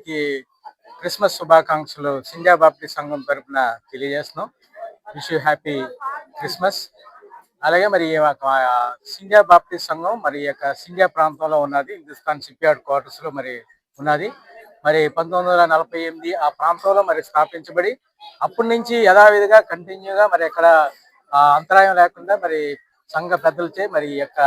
అందరికీ క్రిస్మస్ శుభాకాంక్షలు సిండియా బాప్టిస్ట్ సంఘం తరపున తెలియజేస్తున్నాం. Wish you happy Christmas. అలాగే మరి సిండియా బాప్టిస్ట్ సంఘం మరి యొక్క సిండియా ప్రాంతంలో ఉన్నది. హిందుస్థాన్ షిప్యార్డ్ క్వార్టర్స్ లో మరి ఉన్నది. మరి 1948 ఆ ప్రాంతంలో మరి స్థాపించబడి అప్పటి నుంచి యథావిధిగా కంటిన్యూగా మరి ఎక్కడ అంతరాయం లేకుండా మరి సంఘ పెద్దలచే మరి ఈ యొక్క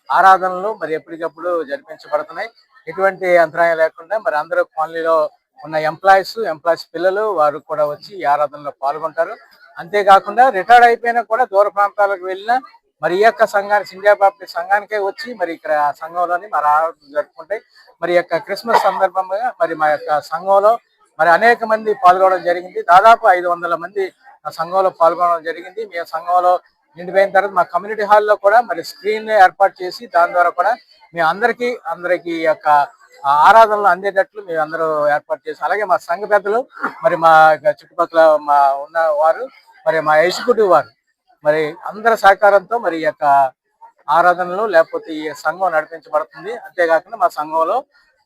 ఆరాధనలు మరి ఎప్పటికప్పుడు జరిపించబడుతున్నాయి. ఎటువంటి అంతరాయం లేకుండా మరి అందరూ కాలనీలో ఉన్న ఎంప్లాయీస్ పిల్లలు వారు కూడా వచ్చి ఈ ఆరాధనలో పాల్గొంటారు. అంతేకాకుండా రిటైర్డ్ అయిపోయినా కూడా దూర ప్రాంతాలకు వెళ్ళినా మరి ఈ యొక్క సంఘానికి సిండియా బాప్టిస్ట్ సంఘానికే వచ్చి మరి ఇక్కడ సంఘంలోని మరి ఆరాధన జరుపుకుంటాయి. మరి యొక్క క్రిస్మస్ సందర్భంగా మరి మా యొక్క సంఘంలో మరి అనేక మంది పాల్గొనడం జరిగింది. దాదాపు 500 మంది ఆ సంఘంలో పాల్గొనడం జరిగింది. మీ సంఘంలో నిండిపోయిన తర్వాత మా కమ్యూనిటీ హాల్లో కూడా మరి స్క్రీన్ ఏర్పాటు చేసి దాని ద్వారా కూడా మేము అందరికీ యొక్క ఆరాధనలు అందేటట్లు మేము అందరూ ఏర్పాటు చేసి, అలాగే మా సంఘ పెద్దలు మరి మా చుట్టుపక్కల మా ఉన్న వారు మరి మా ఎగ్జిక్యూటివ్ వారు మరి అందరి సహకారంతో మరి ఈ యొక్క ఆరాధనలు లేకపోతే ఈ సంఘం నడిపించబడుతుంది. అంతేకాకుండా మా సంఘంలో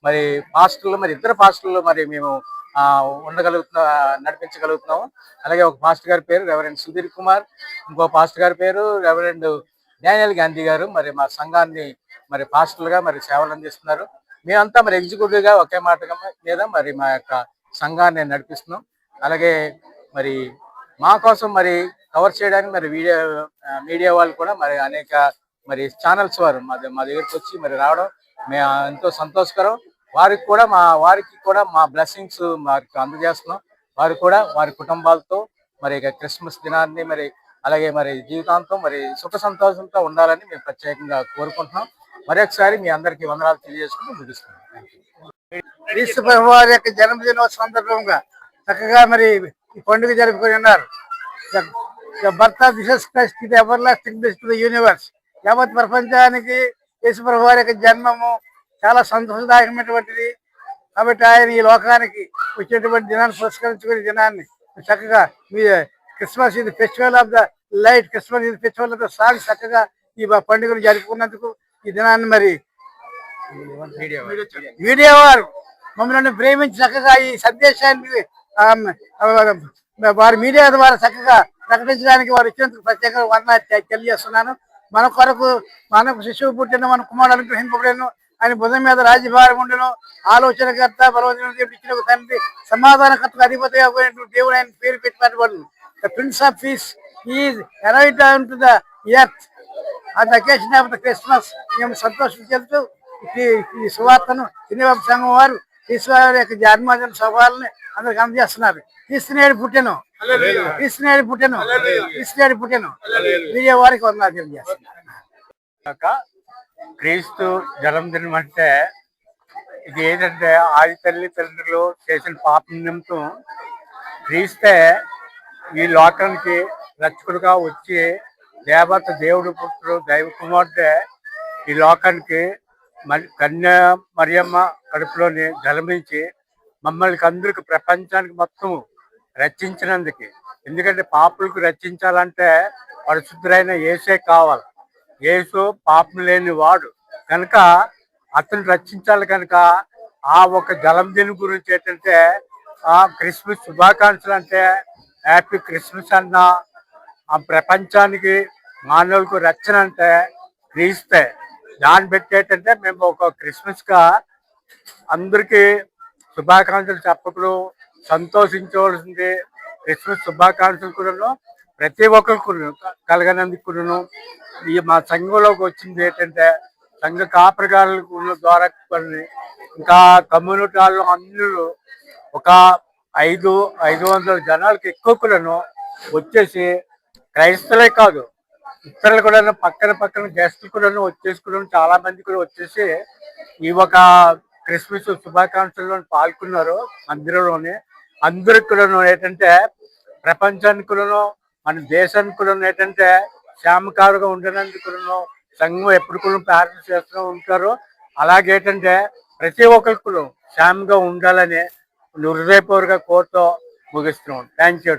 మరి పాస్టర్లు మరి ఇద్దరు పాస్టర్లు మరి మేము నడిపించగలుగుతున్నాము. అలాగే ఒక పాస్టర్ గారి పేరు రెవరెండ్ సుధీర్ కుమార్, ఇంకో పాస్టర్ గారి పేరు రెవరెండ్ డానియల్ గాంధీ గారు మరి మా సంఘాన్ని మరి పాస్టర్లుగా మరి సేవలు అందిస్తున్నారు. మేమంతా మరి ఎగ్జిక్యూటివ్ గా ఒకే మాట మీద మరి మా యొక్క సంఘాన్ని నడిపిస్తున్నాం. అలాగే మరి మా కోసం మరి కవర్ చేయడానికి మరి మీడియా వాళ్ళు కూడా మరి అనేక మరి ఛానల్స్ వారు మా దగ్గరికి వచ్చి మరి రావడం మేము ఎంతో సంతోషకరం. వారికి కూడా మా బ్లెస్సింగ్స్ వారికి అందజేస్తున్నాం. వారు కూడా వారి కుటుంబాలతో మరి క్రిస్మస్ దినాన్ని మరి అలాగే మరి జీవితాంతం మరి సుఖ సంతోషంతో ఉండాలని మేము ప్రత్యేకంగా కోరుకుంటున్నాం. మరొకసారి మీ అందరికీ వందనాలు తెలియజేసుకుంటూ ముగిస్తున్నాం. క్రీస్తు ప్రభువు వారి యొక్క జన్మదినోత్సవ సందర్భంగా చక్కగా మరి ఈ పండుగ జరుపుకొని ఉన్నారు. Birth of Jesus Christ the everlasting bless to the universe. యావత్ ప్రపంచానికి యేసు ప్రభు వారి యొక్క జన్మము చాలా సంతోషదాయకమైనటువంటిది. కాబట్టి ఆయన ఈ లోకానికి వచ్చేటువంటి దినాన్ని పురస్కరించుకునే దినాన్ని చక్కగా మీ క్రిస్మస్ ఇది festival of the light, Christmas ఇది ఫెస్టివల్ ఆఫ్ ద సాంగ్ చక్కగా ఈ పండుగను జరుపుకున్నందుకు ఈ దినాన్ని మరి మీడియా వారు మమ్మల్ని ప్రేమించి చక్కగా ఈ సందేశాన్ని వారి మీడియా ద్వారా చక్కగా ప్రకటించడానికి వారు ఇచ్చినందుకు ప్రత్యేకంగా వందనాలు తెలియజేస్తున్నాను. మనకు శిశువు పుట్టిన మన కుమారుడు అనుగ్రహింపబడను, ఆయన భుజం మీద రాజ్యభారం ఉండను, ఆలోచనకర్త బలవంతుడు ఇచ్చిన తండ్రి సమాధానకర్తకు అధిపతిగా దేవుడు ఆయన పేరు పెట్టబడను. The prince of peace is arrived on to the earth on the occasion of the Christmas. మేము సంతోషం చెందుతూ ఈ సువార్తను సిండియా సంఘం వారు ఈశ్వరు యొక్క జన్మదిన సభలని అందరికి అందజేస్తున్నారు. క్రీస్తునేడు పుట్టెను మీడియా వారికి వందనాలు తెలియజేస్తున్నారు. క్రీస్తు జన్మదినం అంటే ఇది ఏంటంటే ఆది తల్లిదండ్రులు చేసిన పాప నిమిత్తం క్రీస్తే ఈ లోకానికి రక్షకుడుగా వచ్చి దేవుడు పుత్రుడు దైవ కుమార్తె ఈ లోకానికి కన్యా మరియమ్మ కడుపులోని జన్మించి మమ్మల్ని అందరికి ప్రపంచానికి మొత్తం రక్షించినందుకు. ఎందుకంటే పాపులకు రక్షించాలంటే పరిశుద్ధుడైన యేసే కావాలి. యేసు పాపం లేని వాడు కనుక అతను రక్షించాలి. కనుక ఆ ఒక జన్మదినం గురించి ఏంటంటే ఆ క్రిస్మస్ శుభాకాంక్షలు అంటే హ్యాపీ క్రిస్మస్ అన్న ఆ ప్రపంచానికి మానవులకు రక్షణ అంటే క్రీస్తే. దాన్ని పెట్టేటంటే మేము ఒక క్రిస్మస్గా అందరికీ శుభాకాంక్షలు చెప్పడం సంతోషించవలసింది. క్రిస్మస్ శుభాకాంక్షలు కూడా ప్రతి ఒక్కరికి కలగనందుకు ఈ మా సంఘంలోకి వచ్చింది ఏంటంటే సంఘ కాపరిగారుల ద్వారా ఇంకా కమ్యూనిటీ వాళ్ళు అందరూ ఒక 500 జనాలకి ఎక్కువ వచ్చేసి క్రైస్తవులే కాదు ఇతరులు కూడా పక్కన గెస్టులు కూడా వచ్చేసుకోవడం చాలా మంది కూడా వచ్చేసి ఈ ఒక క్రిస్మస్ శుభాకాంక్షల్లో పాల్గొన్నారు. అందరికి కూడా ఏంటంటే ప్రపంచానికి కూడా మన దేశానికి కూడా ఏంటంటే క్షేమకారుగా ఉండడానికి సంఘం ఎప్పుడు కూడా ప్రార్థన చేస్తూ ఉంటారు. అలాగేంటంటే ప్రతి ఒక్కరికి క్షేమంగా ఉండాలని హృదయపూర్వక కోరుతూ ముగిస్తున్నాం. Thank you.